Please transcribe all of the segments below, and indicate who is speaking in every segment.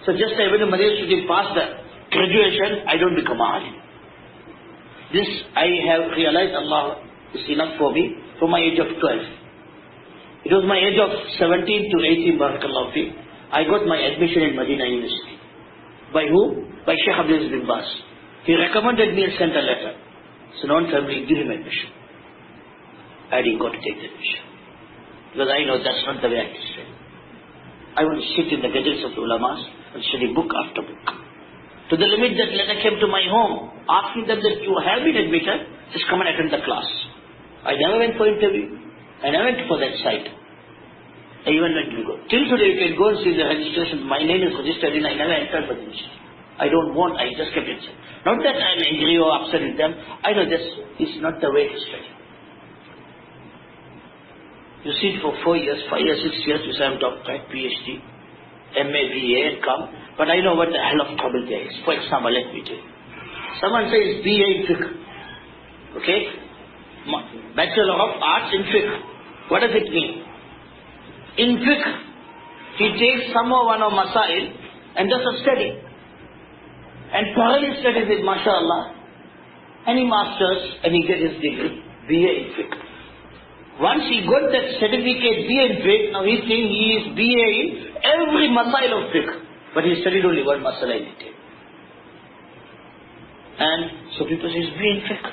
Speaker 1: So just I went to Madinah Shurif, passed the graduation, I don't become a alim. This I have realized Allah is enough for me from my age of 12. It was my age of 17 to 18, barakallahu fi. I got my admission in Madinah University. By who? By Sheikh Abdul bin Baz. He recommended me and sent a letter. So non-family, give him admission. I didn't go to take the admission. Because I know that's not the way I study. I want to sit in the gadgets of the ulamas and study book after book. To the limit that letter came to my home, asking them that you have been admitted, just come and attend the class. I never went for interview. I never went for that site. I even went to go. Till today, you can go and see the registration. My name is registered in, I never entered for the institution. I don't want, I just kept it. Not that I am angry or upset with them. I know this is not the way to study. You sit for 4 years, 5 years, 6 years, you say I'm doctorate, PhD, MA, BA, and come. But I know what the hell of trouble there is. For example, let me tell you. Someone says BA in fiqh. Okay? Bachelor of Arts in fiqh. What does it mean? In fiqh, he takes some or one of masail and does a study. And thoroughly studies it, mashallah. And he masters and he gets his degree, BA in fiqh. Once he got that certificate BA in fiqh, now he's saying he is BA in every masail of fiqh. But he studied only one masala in detail. And so people say he's BA in fiqh.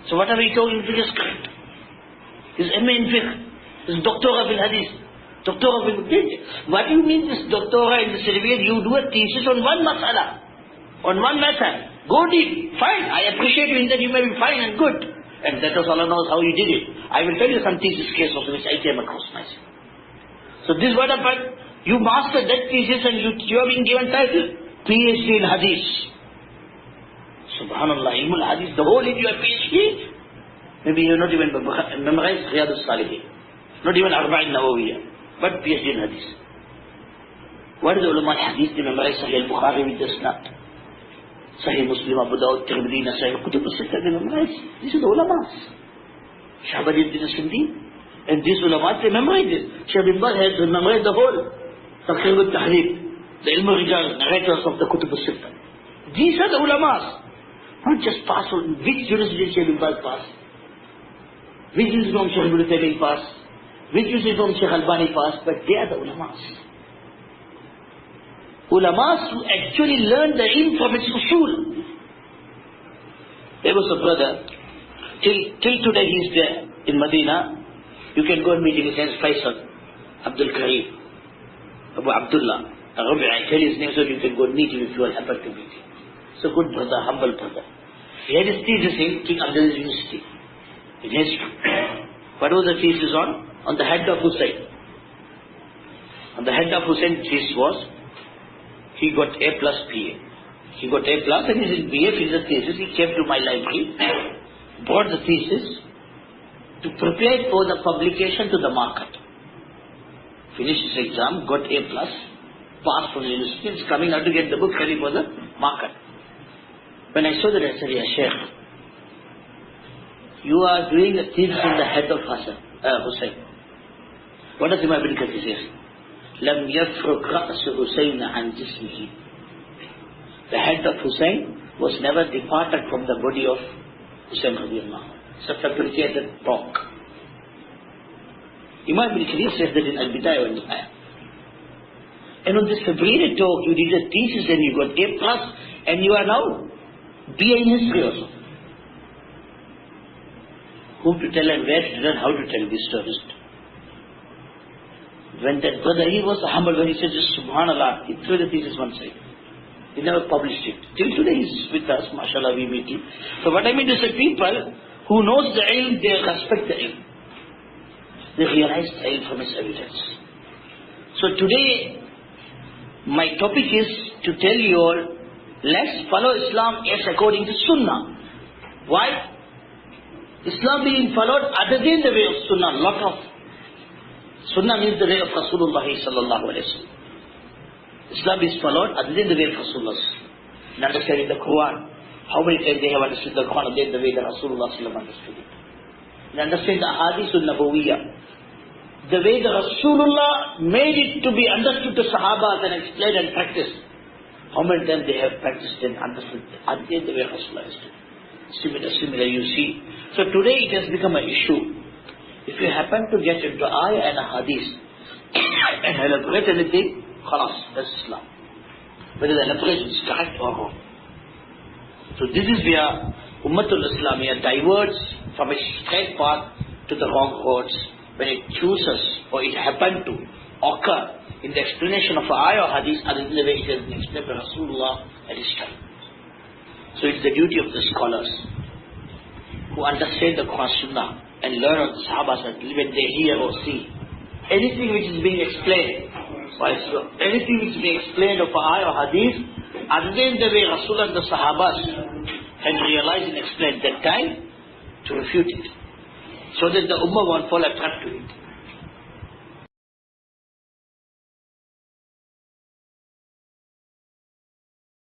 Speaker 1: So whatever he told in fiqh is correct. He's MA in fiqh. He's doctorate in hadith. Doctorate in... What do you mean this doctorate in the certificate? You do a thesis on one masala. On one matter. Go deep. Fine. I appreciate you in that you may be fine and good. And that was Allah knows how you did it. I will tell you some thesis case of which I came across myself. So this what happened. You mastered that thesis and you have been given title. PhD in hadith. Subhanallah. Ilmul hadith. The whole in your PhD. Maybe you have not even memorized Riyadus Salihin. Not even Arba'in Nawawiyah. But PhD in hadith. What is the ulama hadith? They memorize Sahih al-Bukhari with the snap. Sahih Muslim, Abu Dawud, Tirmidhi, Nasai, Kutub al-Sittah, they memorize. These are the ulamas. Shahbaduddin Sindi. And these ulamas, they memorize it. Shaykh bin Baz has memorized the whole. Taqrib al-Tahrib. The Ilm al-Rijal, narrators of the Kutub al-Sittah. These are the ulamas. Not just pass on. Which university did Shaykh bin Baz pass? Which university Shaykh Ibn Taymiyyah pass? Which university Shaykh Albani pass? But they are the ulamas. Ulamas who actually learn the ilm from its usul. There was a brother, till today he is there in Medina. You can go and meet him. His name is Faisal Abdul Kareem, Abu Abdullah. I tell his name so you can go and meet him if you are happy to meet him. It's a good brother, humble brother. He had his thesis in King Abdul University in history. What was the thesis on? On the head of Hussein. On the head of Hussein, thesis was he got A plus BA. He got A plus and he's in BA, finished the thesis. He came to my library, brought the thesis to prepare for the publication to the market. Finished his exam, got A plus, passed from the university, is coming out to get the book ready for the market. When I saw that, I said, Ya Sheikh, you are doing a thesis on the head of Hussein. What does Imam Ibn Kathir say? لم يفرق رأس حسين عن جسمه. The head of Hussein was never departed from the body of Hussein radiallahu anhu. It's a fabricated talk. Imam Ibn Kathir says that in Al-Bidayah wa Nihaya. And on this fabricated talk, you did a thesis and you got A plus, and you are now BA in history also. Whom to tell and where to tell and how to tell this story. When that brother, he was humble when he said, just subhanallah, he threw the thesis one side. He never published it. Till today he's with us, mashallah, we meet him. So what I mean to say, people who knows the ilm, they respect the ilm. They realize the ilm from its evidence. So today, my topic is to tell you all, let's follow Islam as according to Sunnah. Why? Islam being followed other than the way of Sunnah, lot of Sunnah means the way of Rasulullah sallallahu alayhi wa sallam. Islam is followed other than the way of Rasulullah. In understanding the Quran, how many times they have understood the Quran other than the way that Rasulullah sallallahu understood it. In understanding the Ahadith al-Nabawiyyah, the way the Rasulullah made it to be understood to Sahabas and explained and practiced, how many times they have practiced and understood until the way Rasulullah is doing. Similar you see. So today it has become an issue. If you happen to get into ayah and a hadith and elaborate anything, khalas, that's Islam. Whether the elaboration is correct or wrong. So this is where Ummatul Islamiyah diverts from its straight path to the wrong roads when it chooses or it happened to occur in the explanation of an ayah or hadith other than the way it has been explained by Rasulullah at his time. So it's the duty of the scholars who understand the Quran Sunnah and learn of the Sahabas and when they hear or see anything which is being explained anything which is being explained of an ayah or hadith other than the way Rasulullah and the Sahabas had realized and explained that time, to refute it, so that the Ummah won't fall a trap to it.